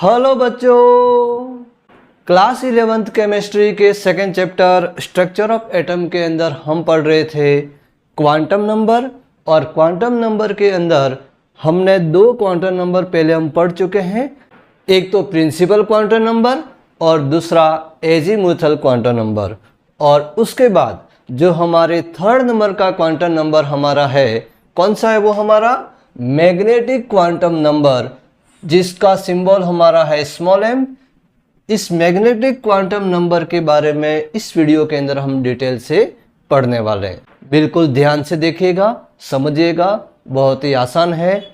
Hello बच्चों, class 11th chemistry के second chapter structure of atom के अंदर हम पढ़ रहे थे क्वांटम नंबर। और क्वांटम नंबर के अंदर हमने दो क्वांटम नंबर पहले हम पढ़ चुके हैं, एक तो प्रिंसिपल क्वांटम नंबर और दूसरा एजीमुथल क्वांटम नंबर। और उसके बाद जो हमारे थर्ड नंबर का क्वांटम नंबर हमारा है, कौन सा है वो हमारा मैग्नेटिक क्वांटम नंबर, जिसका सिंबल हमारा है स्मॉल m। इस मैग्नेटिक क्वांटम नंबर के बारे में इस वीडियो के अंदर हम डिटेल से पढ़ने वाले हैं। बिल्कुल ध्यान से देखिएगा, समझिएगा, बहुत ही आसान है,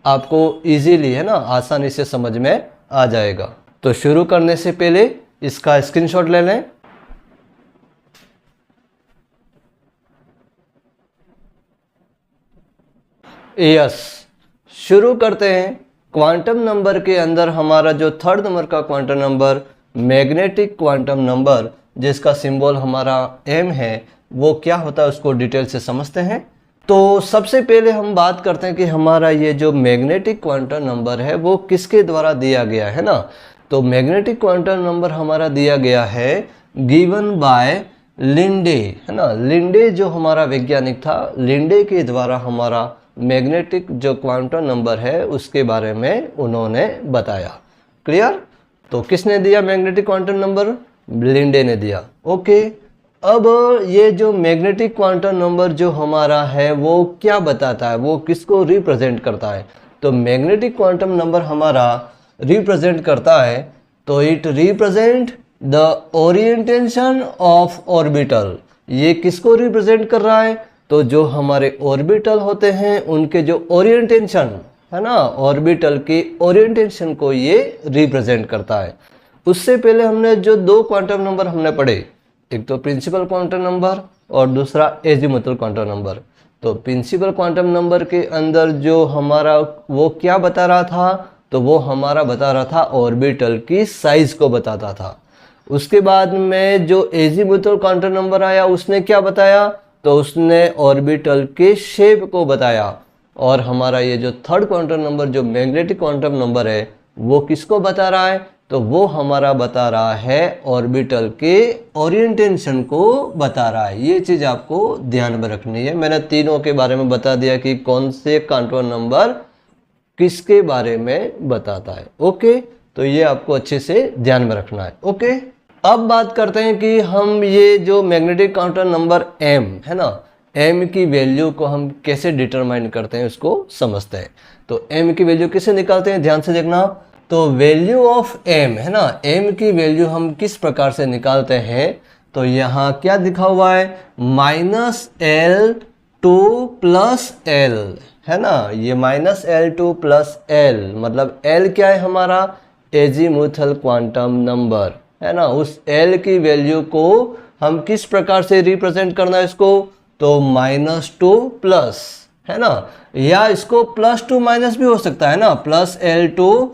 आपको इजीली है ना आसानी से समझ में आ जाएगा। तो शुरू करने से पहले इसका स्क्रीनशॉट ले लें। यस, शुरू करते हैं। क्वांटम नंबर के अंदर हमारा जो थर्ड नंबर का quantum number magnetic quantum number, जिसका सिंबल हमारा m है, वो क्या होता है उसको डिटेल से समझते हैं। तो सबसे पहले हम बात करते हैं कि हमारा ये जो मैग्नेटिक क्वांटम नंबर है वो किसके द्वारा दिया गया है ना। तो मैग्नेटिक क्वांटम नंबर हमारा दिया गया है गिवन बाय लिंडे, है ना। लिंडे जो हमारा वैज्ञानिक था, लिंडे के द्वारा हमारा मैग्नेटिक जो क्वांटम नंबर है उसके बारे में उन्होंने बताया। क्लियर? तो किसने दिया मैग्नेटिक क्वांटम नंबर? लिंडे ने दिया। ओके, अब ये जो मैग्नेटिक क्वांटम नंबर जो हमारा है वो क्या बताता है, वो किसको रिप्रेजेंट करता है? तो मैग्नेटिक क्वांटम नंबर हमारा रिप्रेजेंट करता है, तो it represent the orientation of orbital. ये किसको रिप्रेजेंट कर रहा है? तो जो हमारे ऑर्बिटल होते हैं उनके जो ओरिएंटेशन है ना, ऑर्बिटल के ओरिएंटेशन को ये रिप्रेजेंट करता है। उससे पहले हमने जो दो क्वांटम नंबर हमने पढ़े, एक तो प्रिंसिपल क्वांटम नंबर और दूसरा एजीमुथल क्वांटम नंबर। तो प्रिंसिपल क्वांटम नंबर के अंदर जो हमारा वो क्या बता रहा था? तो वो हमारा बता रहा था ऑर्बिटल की साइज को बताता था। उसके बाद में जो एजीमुथल क्वांटम नंबर आया उसने क्या बताया? तो उसने ऑर्बिटल के शेप को बताया। और हमारा ये जो थर्ड क्वांटम नंबर जो मैग्नेटिक क्वांटम नंबर है वो किसको बता रहा है? तो वो हमारा बता रहा है ऑर्बिटल के ओरिएंटेशन को बता रहा है। ये चीज़ आपको ध्यान में रखनी है। मैंने तीनों के बारे में बता दिया कि कौन से क्वांटम नंबर किसके बारे में बताता है। ओके, तो ये आपको अच्छे से ध्यान में रखना है। ओके, अब बात करते हैं कि हम ये जो मैग्नेटिक क्वांटम नंबर m है ना, m की वैल्यू को हम कैसे डिटरमाइन करते हैं उसको समझते हैं। तो m की वैल्यू कैसे निकालते हैं, ध्यान से देखना। तो वैल्यू ऑफ m है ना, m की वैल्यू हम किस प्रकार से निकालते हैं? तो यहाँ क्या दिखा हुआ है? -L2 + L है ना। ये -L2 + L मतलब L क्या है हमारा? एजीमुथल क्वांटम नंबर है ना। उस L की वैल्यू को हम किस प्रकार से रिप्रेजेंट करना है इसको? तो -2 है ना, या इसको +2 - भी हो सकता है ना, +L2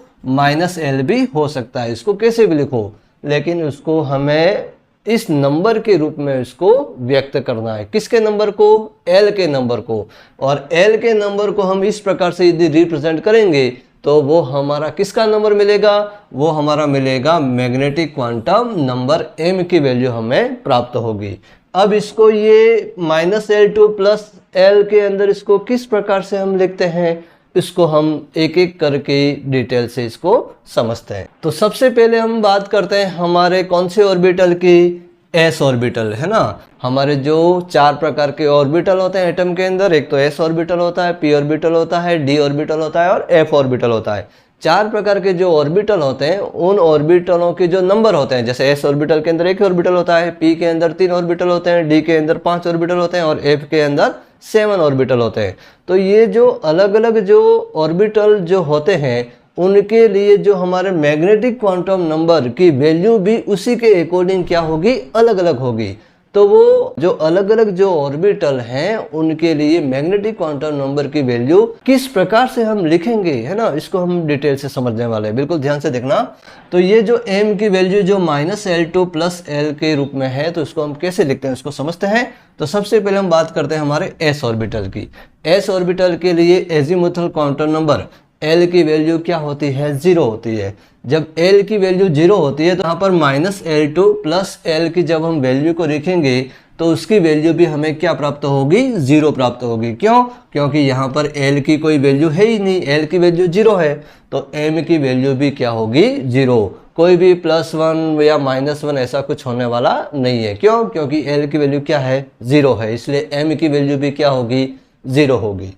- L भी हो सकता है। इसको कैसे भी लिखो, लेकिन उसको हमें इस नंबर के रूप में इसको व्यक्त करना है। किसके नंबर को? L के नंबर को। और L के नंबर को हम इस प्रकार से यदि रिप्रेजेंट करेंगे तो वो हमारा किसका नंबर मिलेगा? वो हमारा मिलेगा मैग्नेटिक क्वांटम नंबर m की वैल्यू हमें प्राप्त होगी। अब इसको ये -L2 + L के अंदर इसको किस प्रकार से हम लिखते हैं, इसको हम एक एक करके डिटेल से इसको समझते हैं। तो सबसे पहले हम बात करते हैं हमारे कौन से ऑर्बिटल की? s ऑर्बिटल है ना। हमारे जो चार प्रकार के ऑर्बिटल होते हैं एटम के अंदर, एक तो s ऑर्बिटल होता है, p ऑर्बिटल होता है, d ऑर्बिटल होता है और f ऑर्बिटल होता है। चार प्रकार के जो ऑर्बिटल होते हैं उन ऑर्बिटलों के जो नंबर होते हैं, जैसे s ऑर्बिटल के अंदर 1 ऑर्बिटल होता है, p के अंदर 3 ऑर्बिटल होते हैं, d के अंदर 5 ऑर्बिटल होते हैं और f के अंदर 7 ऑर्बिटल होते हैं। तो ये जो अलग अलग जो ऑर्बिटल जो होते हैं उनके लिए जो हमारे मैग्नेटिक क्वांटम नंबर की वैल्यू भी उसी के अकॉर्डिंग क्या होगी? अलग अलग होगी। तो वो जो अलग अलग जो ऑर्बिटल हैं उनके लिए मैग्नेटिक क्वांटम नंबर की वैल्यू किस प्रकार से हम लिखेंगे, है ना, इसको हम डिटेल से समझने वाले हैं। बिल्कुल ध्यान से देखना। तो ये जो m की वैल्यू जो -L2 + L के रूप में है, तो इसको हम कैसे लिखते हैं इसको समझते हैं। तो सबसे पहले हम बात करते हैं हमारे s ऑर्बिटल की। s ऑर्बिटल के लिए एजीमुथल क्वांटम नंबर एल की वैल्यू क्या होती है, 0 होती है। जब एल की वैल्यू 0 होती है तो यहाँ पर -L2 प्लस एल की जब हम वैल्यू को लिखेंगे तो उसकी वैल्यू भी हमें क्या प्राप्त होगी, 0 प्राप्त होगी। क्यों? क्योंकि यहाँ पर एल की कोई वैल्यू है ही नहीं, एल की वैल्यू 0 है, तो एम की वैल्यू भी क्या होगी, 0। कोई भी +1 या -1 ऐसा कुछ होने वाला नहीं है। क्यों? क्योंकि एल की वैल्यू क्या है, 0 है, इसलिए एम की वैल्यू भी क्या होगी, 0 होगी।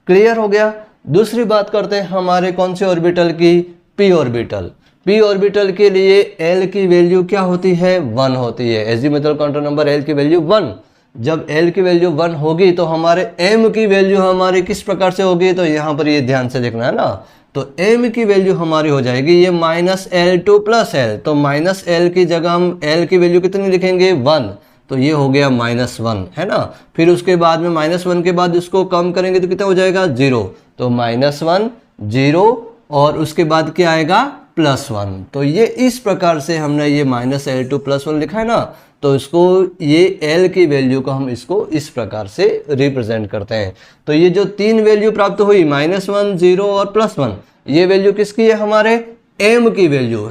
क्लियर हो गया। दूसरी बात करते हैं हमारे कौन से ऑर्बिटल की, पी ऑर्बिटल। पी ऑर्बिटल के लिए एल की वैल्यू क्या होती है, 1 होती है। एजीमुथल क्वांटम नंबर एल की वैल्यू 1। जब एल की वैल्यू 1 होगी तो हमारे एम की वैल्यू हमारी किस प्रकार से होगी, तो यहाँ पर ये ध्यान से देखना है ना। तो एम की वैल्यू हमारी हो जाएगी ये -L2 प्लस एल, तो -L की जगह हम एल की वैल्यू कितनी लिखेंगे, 1, तो ये हो गया -1, है ना। फिर उसके बाद में -1 के बाद इसको कम करेंगे तो कितना हो जाएगा, 0, तो -1 0 और उसके बाद क्या आएगा, +1। तो ये इस प्रकार से हमने ये -L2 +1 लिखा है ना, तो इसको ये L की वैल्यू को हम इसको इस प्रकार से रिप्रेजेंट करते हैं। तो ये जो 3 वैल्यू प्राप्त हुई -1 0 और +1, ये वैल्यू किसकी है, हमारे M की वैल्यू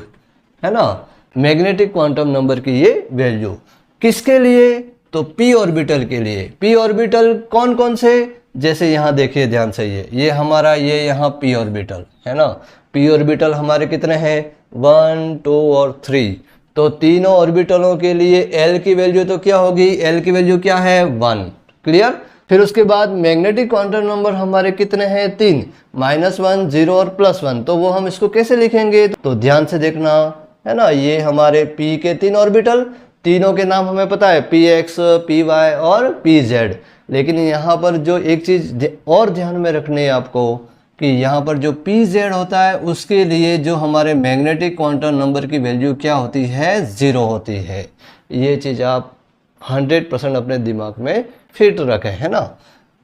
है ना, मैग्नेटिक क्वांटम नंबर की ये वैल्यू। किसके लिए, तो p ऑर्बिटल के लिए। p ऑर्बिटल कौन कौन से, जैसे यहाँ देखिए ध्यान से, ये हमारा ये यहाँ p ऑर्बिटल है ना। p ऑर्बिटल हमारे कितने हैं, 1 2 और 3। तो तीनों ऑर्बिटलों के लिए L की वैल्यू तो क्या होगी, L की वैल्यू क्या है, 1। क्लियर। फिर उसके बाद मैग्नेटिक क्वांटम नंबर हमारे कितने हैं, 3, -1 0 और +1। तो वो हम इसको कैसे लिखेंगे, तो ध्यान से देखना है ना। ये हमारे P के 3 ऑर्बिटल, तीनों के नाम हमें पता है, px, py और pz। लेकिन यहाँ पर जो एक चीज़ और ध्यान में रखनी है आपको कि यहाँ पर जो pz होता है उसके लिए जो हमारे मैग्नेटिक क्वांटम नंबर की वैल्यू क्या होती है, 0 होती है। ये चीज़ आप 100% अपने दिमाग में फिट रखें, है ना।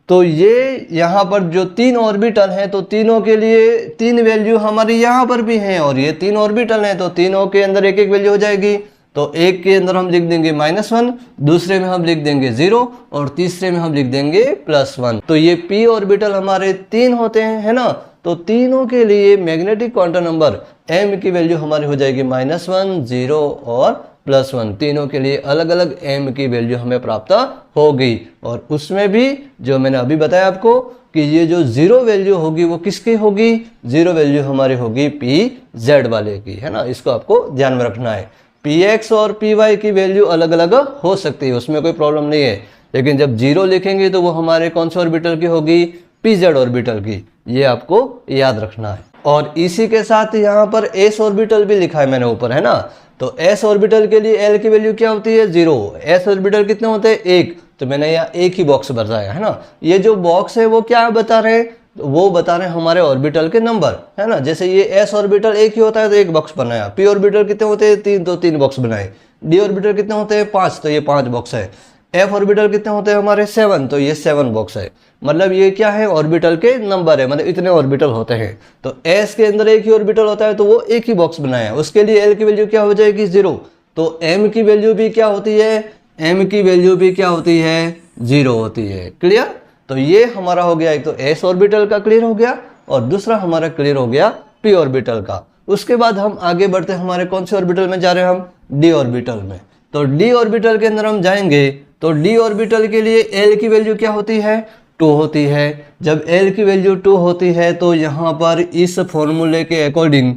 तो ये यहाँ पर जो 3 ऑर्बिटल हैं तो तीनों के लिए 3 वैल्यू हमारी यहाँ पर भी हैं, और ये 3 ऑर्बिटल हैं तो तीनों के अंदर एक एक वैल्यू हो जाएगी। तो एक के अंदर हम लिख देंगे -1, दूसरे में हम लिख देंगे 0 और तीसरे में हम लिख देंगे +1। तो ये p ऑर्बिटल हमारे 3 होते हैं, है ना। तो तीनों के लिए मैग्नेटिक क्वांटम नंबर m की वैल्यू हमारी हो जाएगी -1 0 और +1। तीनों के लिए अलग अलग m की वैल्यू हमें प्राप्त होगी। और उसमें भी जो मैंने अभी बताया आपको कि ये जो 0 वैल्यू होगी वो किसकी होगी, 0 वैल्यू हमारी होगी pz वाले की, है ना। इसको आपको ध्यान में रखना है। px और py की वैल्यू अलग अलग हो सकती है, उसमें कोई प्रॉब्लम नहीं है। लेकिन जब 0 लिखेंगे तो वो हमारे कौन से ऑर्बिटल की होगी, pz ऑर्बिटल की, ये आपको याद रखना है। और इसी के साथ यहाँ पर s ऑर्बिटल भी लिखा है मैंने ऊपर, है ना। तो s ऑर्बिटल के लिए l की वैल्यू क्या होती है, 0। s ऑर्बिटल कितने होते हैं, 1, तो मैंने यहाँ एक ही बॉक्स बताया, है ना। ये जो बॉक्स है वो क्या बता रहे हैं, वो बता रहे हैं हमारे ऑर्बिटल के नंबर, है ना। जैसे ये s ऑर्बिटल एक ही होता है तो एक बॉक्स बनाया, p ऑर्बिटल कितने होते हैं, 3, तो 3 बॉक्स बनाए, d ऑर्बिटल कितने होते हैं, 5, तो ये 5 बॉक्स है, f ऑर्बिटल कितने होते हैं हमारे, 7, तो ये 7 बॉक्स है। मतलब ये क्या है, ऑर्बिटल के नंबर है, मतलब इतने ऑर्बिटल होते हैं। तो s के अंदर एक ही ऑर्बिटल होता है तो वो एक ही बॉक्स बनाया, उसके लिए l की वैल्यू क्या हो जाएगी, 0। तो m की वैल्यू भी क्या होती है, m की वैल्यू भी क्या होती है, 0 होती है। क्लियर। तो ये हमारा हो गया, एक तो s ऑर्बिटल का क्लियर हो गया और दूसरा हमारा क्लियर हो गया p ऑर्बिटल का। उसके बाद हम आगे बढ़ते हैं, हमारे कौन से ऑर्बिटल में जा रहे हैं हम, d ऑर्बिटल में। तो d ऑर्बिटल के अंदर हम जाएंगे तो d ऑर्बिटल के लिए l की वैल्यू क्या होती है, 2 होती है। जब l की वैल्यू 2 होती है तो यहाँ पर इस फॉर्मूले के अकॉर्डिंग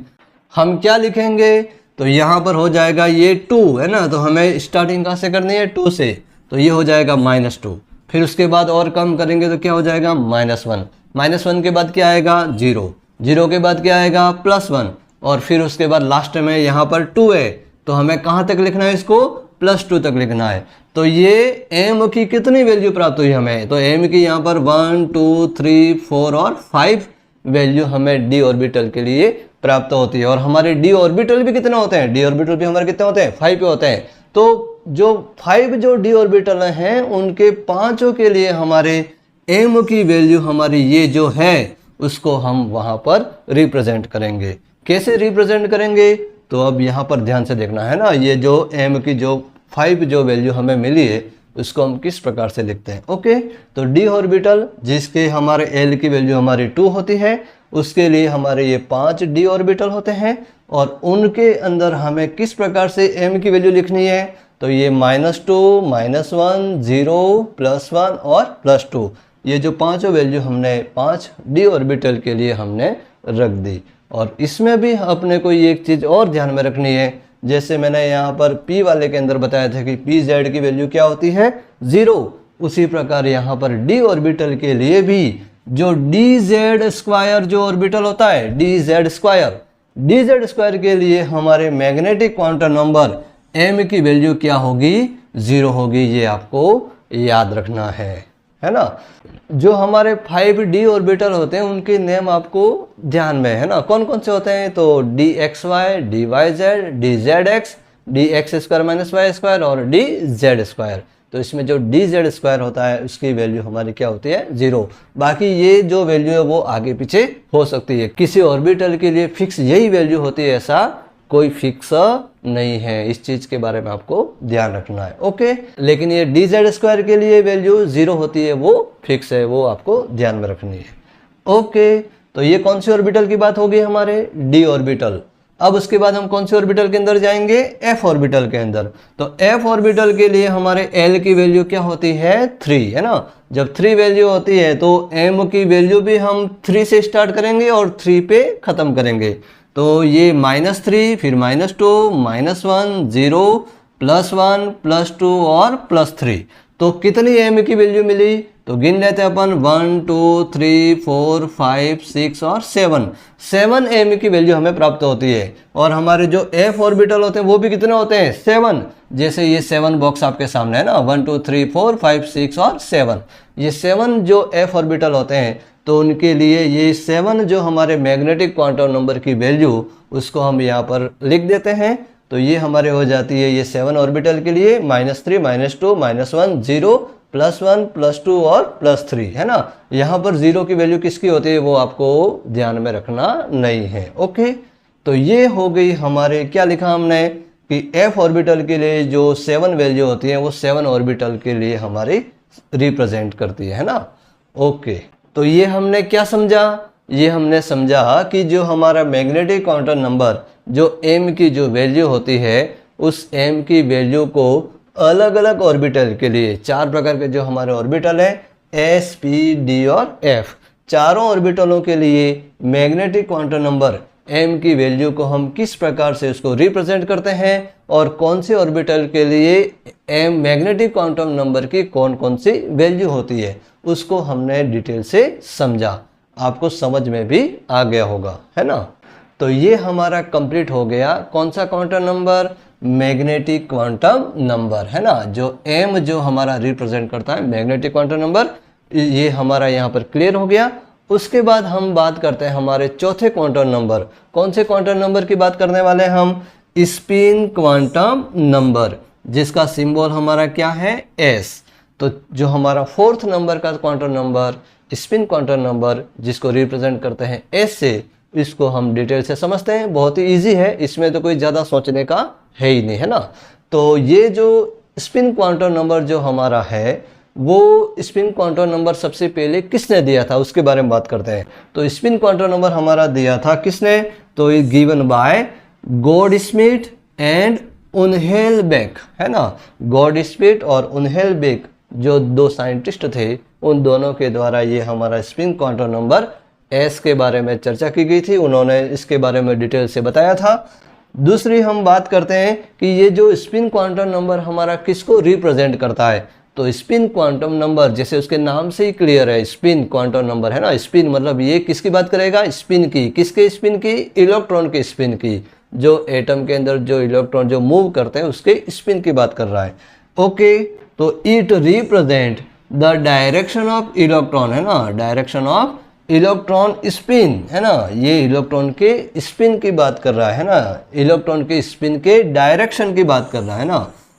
हम क्या लिखेंगे, तो यहाँ पर हो जाएगा ये 2, है ना। तो हमें स्टार्टिंग कहाँ से करनी है, 2 से, तो ये हो जाएगा -2। फिर उसके बाद और कम करेंगे तो क्या हो जाएगा, -1, -1 के बाद क्या आएगा, 0, 0 के बाद क्या आएगा, +1, और फिर उसके बाद लास्ट में यहाँ पर 2 है तो हमें कहाँ तक लिखना है, इसको +2 तक लिखना है। तो ये m की कितनी वैल्यू प्राप्त हुई हमें, तो m की यहाँ पर 1 2 3 4 और 5 वैल्यू हमें d ऑर्बिटल के लिए प्राप्त होती है। और हमारे d ऑर्बिटल भी कितने होते हैं, d ऑर्बिटल भी हमारे कितने होते हैं, 5 पे होते हैं। तो जो 5 जो d ऑर्बिटल हैं उनके पांचों के लिए हमारे m की वैल्यू हमारी ये जो है उसको हम वहां पर रिप्रेजेंट करेंगे। कैसे रिप्रेजेंट करेंगे, तो अब यहाँ पर ध्यान से देखना है ना। ये जो m की जो 5 जो वैल्यू हमें मिली है उसको हम किस प्रकार से लिखते हैं। ओके, तो d ऑर्बिटल जिसके हमारे l की वैल्यू हमारी 2 होती है, उसके लिए हमारे ये 5 d ऑर्बिटल होते हैं और उनके अंदर हमें किस प्रकार से m की वैल्यू लिखनी है, तो ये -2, -1, 0, +1 और +2, ये जो पांचों वैल्यू हमने 5 d ऑर्बिटल के लिए हमने रख दी। और इसमें भी अपने को एक चीज़ और ध्यान में रखनी है, जैसे मैंने यहाँ पर p वाले के अंदर बताया था कि pz की वैल्यू क्या होती है 0, उसी प्रकार यहाँ पर d ऑर्बिटल के लिए भी जो dz² जो ऑर्बिटल होता है dz² के लिए हमारे मैग्नेटिक क्वांटम नंबर m की वैल्यू क्या होगी 0 होगी। ये आपको याद रखना है ना। जो हमारे 5d ऑर्बिटल होते हैं उनके नेम आपको ध्यान में है ना, कौन कौन से होते हैं, तो dxy, dyz, dzx, dx² - y² और dz²। तो इसमें जो dz² होता है उसकी वैल्यू हमारी क्या होती है 0। बाकी ये जो वैल्यू है वो आगे पीछे हो सकती है, किसी ऑर्बिटल के लिए फिक्स यही वैल्यू होती है ऐसा कोई फिक्स नहीं है, इस चीज के बारे में आपको ध्यान रखना है। ओके, लेकिन ये dz² के लिए वैल्यू 0 होती है, वो फिक्स है, वो आपको ध्यान में रखनी है। ओके, तो ये कौन सी ऑर्बिटल की बात होगी हमारे d ऑर्बिटल। अब उसके बाद हम कौन सी ऑर्बिटल के अंदर जाएंगे, f ऑर्बिटल के अंदर। तो f ऑर्बिटल के लिए हमारे l की वैल्यू क्या होती है 3, है ना। जब 3 वैल्यू होती है तो m की वैल्यू भी हम 3 से स्टार्ट करेंगे और 3 पे खत्म करेंगे। तो ये -3, फिर -2, -1, 0, +1, +2 और +3। तो कितनी m की वैल्यू मिली, तो गिन लेते हैं अपन 1, 2, 3, 4, 5, 6 और 7 m की वैल्यू हमें प्राप्त होती है। और हमारे जो f ऑर्बिटल होते हैं वो भी कितने होते हैं 7, जैसे ये 7 बॉक्स आपके सामने है ना, 1, 2, 3, 4, 5, 6 और 7। ये 7 जो f ऑर्बिटल होते हैं तो उनके लिए ये 7 जो हमारे मैग्नेटिक क्वांटम नंबर की वैल्यू उसको हम यहाँ पर लिख देते हैं। तो ये हमारे हो जाती है ये 7 ऑर्बिटल के लिए -3, -2, -1, 0, +1, +2 और +3, है ना। यहाँ पर 0 की वैल्यू किसकी होती है वो आपको ध्यान में रखना नहीं है। ओके, तो ये हो गई हमारे, क्या लिखा हमने कि f ऑर्बिटल के लिए जो 7 वैल्यू होती है वो 7 ऑर्बिटल के लिए हमारी रिप्रेजेंट करती है ना। ओके, तो ये हमने क्या समझा, ये हमने समझा कि जो हमारा मैग्नेटिक क्वांटम नंबर जो m की जो वैल्यू होती है उस m की वैल्यू को अलग अलग ऑर्बिटल के लिए, 4 प्रकार के जो हमारे ऑर्बिटल है s, p, d और f, चारों ऑर्बिटलों के लिए मैग्नेटिक क्वांटम नंबर m की वैल्यू को हम किस प्रकार से उसको रिप्रेजेंट करते हैं और कौन से ऑर्बिटल के लिए m मैग्नेटिक क्वांटम नंबर की कौन कौन सी वैल्यू होती है उसको हमने डिटेल से समझा, आपको समझ में भी आ गया होगा, है ना। तो ये हमारा कंप्लीट हो गया कौन सा quantum number, magnetic quantum number, है ना। जो m जो हमारा रिप्रेजेंट करता है मैग्नेटिक क्वांटम नंबर, ये हमारा यहाँ पर क्लियर हो गया। उसके बाद हम बात करते हैं हमारे चौथे क्वांटम नंबर, कौन से क्वांटम नंबर की बात करने वाले हैं हम, स्पिन क्वांटम नंबर, जिसका सिंबल हमारा क्या है s। तो जो हमारा 4th नंबर का quantum number spin quantum number जिसको रिप्रेजेंट करते हैं s से, इसको हम डिटेल से समझते हैं। बहुत ही इजी है, इसमें तो कोई ज़्यादा सोचने का है ही नहीं, है ना। तो ये जो स्पिन क्वांटम नंबर जो हमारा है वो स्पिन क्वांटम नंबर सबसे पहले किसने दिया था उसके बारे में बात करते हैं। तो स्पिन क्वांटम नंबर हमारा दिया था किसने, तो ये गिवन बाय गॉडस्मिथ एंड उनहेलबेक, है ना। गॉडस्मिथ और उनहेलबेक जो 2 साइंटिस्ट थे, उन दोनों के द्वारा ये हमारा स्पिन क्वांटम नंबर s के बारे में चर्चा की गई थी, उन्होंने इसके बारे में डिटेल से बताया था। दूसरी हम बात करते हैं कि ये जो स्पिन क्वांटम नंबर हमारा किसको रिप्रेजेंट करता है, तो स्पिन क्वांटम नंबर जैसे उसके नाम से ही क्लियर है, स्पिन क्वांटम नंबर, है ना। स्पिन मतलब ये किसकी बात करेगा, स्पिन की, किसके स्पिन की, इलेक्ट्रॉन के स्पिन की, जो एटम के अंदर जो इलेक्ट्रॉन जो मूव करते हैं उसके स्पिन की बात कर रहा है। ओके, तो it represent the direction of electron, है ना, डायरेक्शन ऑफ इलेक्ट्रॉन स्पिन, है ना। ये इलेक्ट्रॉन के स्पिन की बात कर रहा है ना, इलेक्ट्रॉन के स्पिन के डायरेक्शन की बात कर रहा है ना,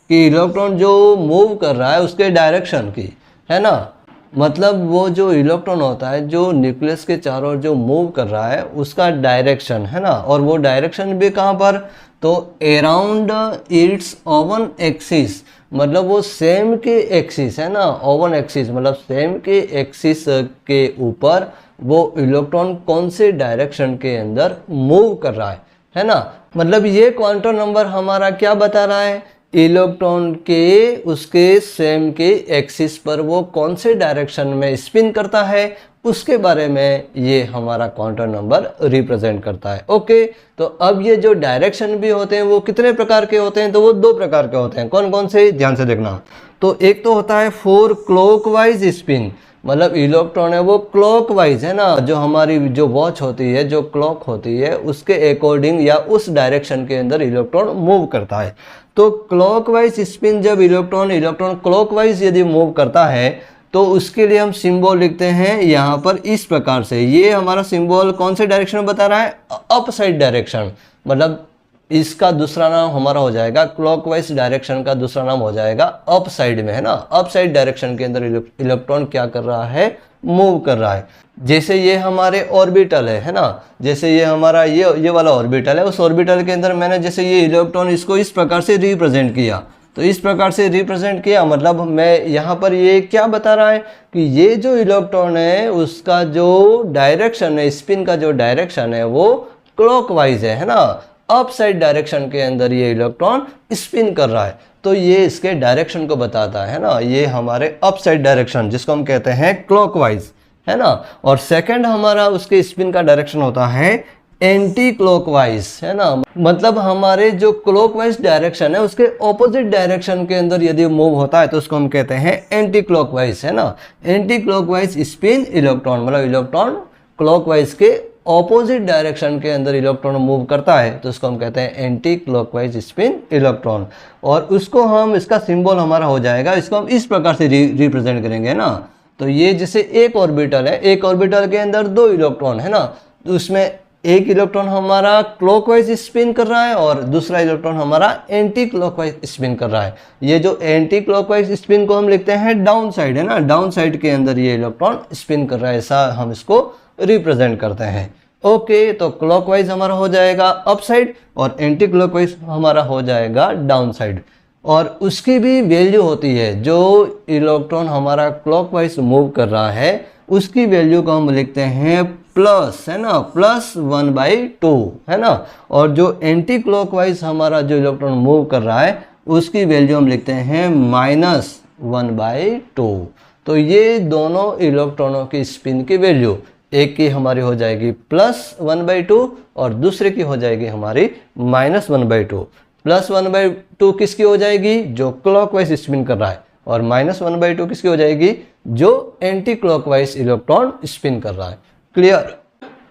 कि इलेक्ट्रॉन जो मूव कर रहा है उसके डायरेक्शन की, है ना। मतलब वो जो इलेक्ट्रॉन होता है जो न्यूक्लियस के चारों ओर जो मूव कर रहा है उसका डायरेक्शन है ना, और वो डायरेक्शन भी कहाँ पर, तो अराउंड इट्स ओवन एक्सिस, मतलब वो सेम के एक्सिस है ना, ओवन एक्सिस मतलब सेम के एक्सिस के ऊपर वो इलेक्ट्रॉन कौन से डायरेक्शन के अंदर मूव कर रहा है ना। मतलब ये क्वांटम नंबर हमारा क्या बता रहा है, इलेक्ट्रॉन के उसके सेम के एक्सिस पर वो कौन से डायरेक्शन में स्पिन करता है उसके बारे में ये हमारा क्वांटम नंबर रिप्रेजेंट करता है। ओके, तो अब ये जो डायरेक्शन भी होते हैं वो कितने प्रकार के होते हैं, तो वो 2 प्रकार के होते हैं। कौन कौन से, ध्यान से देखना। तो एक तो होता है 4 क्लॉकवाइज स्पिन, मतलब इलेक्ट्रॉन है वो क्लॉकवाइज है ना, जो हमारी जो वॉच होती है, जो क्लॉक होती है उसके अकॉर्डिंग या उस डायरेक्शन के अंदर इलेक्ट्रॉन मूव करता है। तो क्लॉकवाइज स्पिन जब इलेक्ट्रॉन क्लॉकवाइज यदि मूव करता है तो उसके लिए हम सिंबल लिखते हैं यहाँ पर इस प्रकार से। ये हमारा सिंबल कौन से डायरेक्शन में बता रहा है, अप साइड डायरेक्शन, मतलब इसका दूसरा नाम हमारा हो जाएगा, क्लॉकवाइज डायरेक्शन का दूसरा नाम हो जाएगा अप साइड में है ना। अप साइड डायरेक्शन के अंदर इलेक्ट्रॉन क्या कर रहा है, मूव कर रहा है। जैसे ये हमारे ऑर्बिटल है ना, जैसे ये हमारा ये वाला ऑर्बिटल है, उस ऑर्बिटल के अंदर मैंने जैसे ये इलेक्ट्रॉन इसको इस प्रकार से रिप्रेजेंट किया, तो इस प्रकार से रिप्रेजेंट किया, मतलब मैं यहाँ पर ये क्या बता रहा है कि ये जो इलेक्ट्रॉन है उसका जो डायरेक्शन है, स्पिन का जो डायरेक्शन है वो क्लॉकवाइज है ना, अप साइड डायरेक्शन के अंदर ये इलेक्ट्रॉन स्पिन कर रहा है। तो ये इसके डायरेक्शन को बताता है ना, ये हमारे अप साइड डायरेक्शन जिसको हम कहते हैं क्लॉकवाइज है ना। और सेकंड हमारा उसके स्पिन का डायरेक्शन होता है एंटी क्लॉकवाइज है ना, मतलब हमारे जो क्लॉकवाइज डायरेक्शन है उसके ऑपोजिट डायरेक्शन के अंदर यदि मूव होता है तो उसको हम कहते हैं एंटी क्लॉकवाइज है ना। एंटी क्लॉकवाइज स्पिन इलेक्ट्रॉन, मतलब इलेक्ट्रॉन क्लॉकवाइज के ऑपोजिट डायरेक्शन के अंदर इलेक्ट्रॉन मूव करता है तो उसको हम कहते हैं एंटी क्लॉकवाइज स्पिन इलेक्ट्रॉन। और उसको हम, इसका सिंबल हमारा हो जाएगा, इसको हम इस प्रकार से रिप्रेजेंट करेंगे ना। तो ये जैसे एक ऑर्बिटल है, एक ऑर्बिटल के अंदर 2 इलेक्ट्रॉन है ना, तो उसमें एक इलेक्ट्रॉन हमारा क्लॉकवाइज स्पिन कर रहा है और दूसरा इलेक्ट्रॉन हमारा एंटी क्लॉकवाइज स्पिन कर रहा है। ये जो एंटी क्लॉकवाइज स्पिन को हम लिखते हैं डाउन साइड है ना, डाउन साइड के अंदर ये इलेक्ट्रॉन स्पिन कर रहा है, ऐसा हम इसको रिप्रेजेंट करते हैं। ओके, तो क्लॉकवाइज हमारा हो जाएगा अप साइड और एंटी क्लॉकवाइज हमारा हो जाएगा डाउन साइड। और उसकी भी वैल्यू होती है, जो इलेक्ट्रॉन हमारा क्लॉकवाइज मूव कर रहा है उसकी वैल्यू को हम लिखते हैं प्लस है ना, +1/2 है ना। और जो एंटी क्लॉकवाइज हमारा जो इलेक्ट्रॉन मूव कर रहा है उसकी वैल्यू हम लिखते हैं -1/2। तो ये दोनों इलेक्ट्रॉनों की स्पिन की वैल्यू, एक की हमारी हो जाएगी +1/2 और दूसरे की हो जाएगी हमारी -1/2। +1/2 किसकी हो जाएगी, जो क्लॉकवाइज स्पिन कर रहा है, और -1/2 किसकी हो जाएगी, जो एंटी क्लॉकवाइज इलेक्ट्रॉन स्पिन कर रहा है। क्लियर।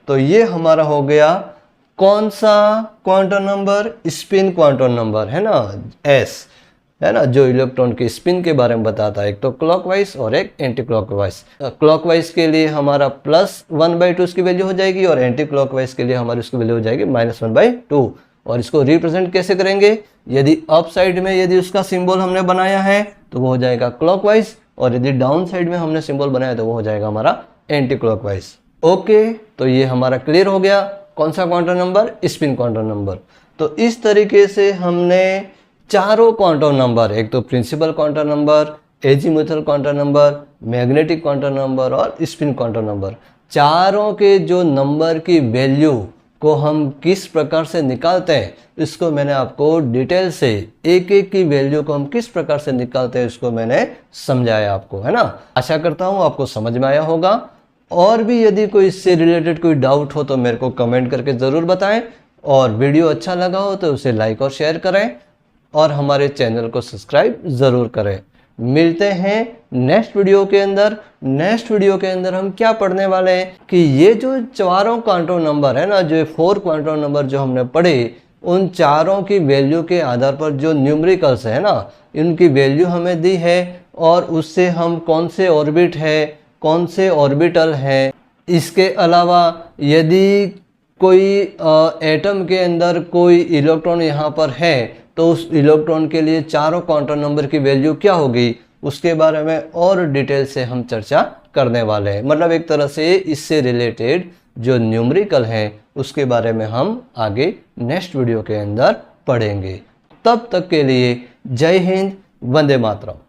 तो ये हमारा हो गया कौन सा quantum number, spin quantum number है ना, S है ना, जो इलेक्ट्रॉन के स्पिन के बारे में बताता है। एक तो क्लॉकवाइज और एक एंटी क्लॉकवाइज। क्लॉकवाइज के लिए हमारा +1/2 उसकी वैल्यू हो जाएगी और एंटी क्लॉकवाइज के लिए हमारी उसकी वैल्यू हो जाएगी -1/2। और इसको रिप्रेजेंट कैसे करेंगे, यदि अप साइड में यदि उसका सिंबल हमने बनाया है तो वो हो जाएगा क्लॉकवाइज, और यदि डाउन साइड में हमने सिंबल बनाया तो वो हो जाएगा हमारा एंटी क्लॉकवाइज। ओके, तो ये हमारा क्लियर हो गया कौन सा quantum number, spin quantum number. तो इस तरीके से हमने चारों क्वांटम नंबर, एक तो principal quantum number, azimuthal quantum number, magnetic quantum number और स्पिन क्वांटम नंबर, चारों के जो नंबर की वैल्यू को हम किस प्रकार से निकालते हैं इसको मैंने आपको डिटेल से, एक एक की वैल्यू को हम किस प्रकार से निकालते हैं इसको मैंने समझाया आपको, है ना। आशा करता हूँ आपको समझ में आया होगा। और भी यदि कोई इससे रिलेटेड कोई डाउट हो तो मेरे को कमेंट करके ज़रूर बताएं, और वीडियो अच्छा लगा हो तो उसे लाइक और शेयर करें, और हमारे चैनल को सब्सक्राइब ज़रूर करें। मिलते हैं नेक्स्ट वीडियो के अंदर। नेक्स्ट वीडियो के अंदर हम क्या पढ़ने वाले हैं कि ये जो चारों क्वांटम नंबर है ना, जो 4 क्वांटम नंबर जो हमने पढ़े, उन चारों की वैल्यू के आधार पर जो न्यूमेरिकल्स है ना, इनकी वैल्यू हमें दी है, और उससे हम कौन से ऑर्बिट है, कौन से ऑर्बिटल है। इसके अलावा यदि कोई एटम के अंदर कोई इलेक्ट्रॉन यहाँ पर है तो उस इलेक्ट्रॉन के लिए चारों क्वांटम नंबर की वैल्यू क्या होगी उसके बारे में और डिटेल से हम चर्चा करने वाले हैं। मतलब एक तरह से इससे रिलेटेड जो न्यूमेरिकल है उसके बारे में हम आगे नेक्स्ट वीडियो के अंदर पढ़ेंगे। तब तक के लिए जय हिंद, वंदे मातरम।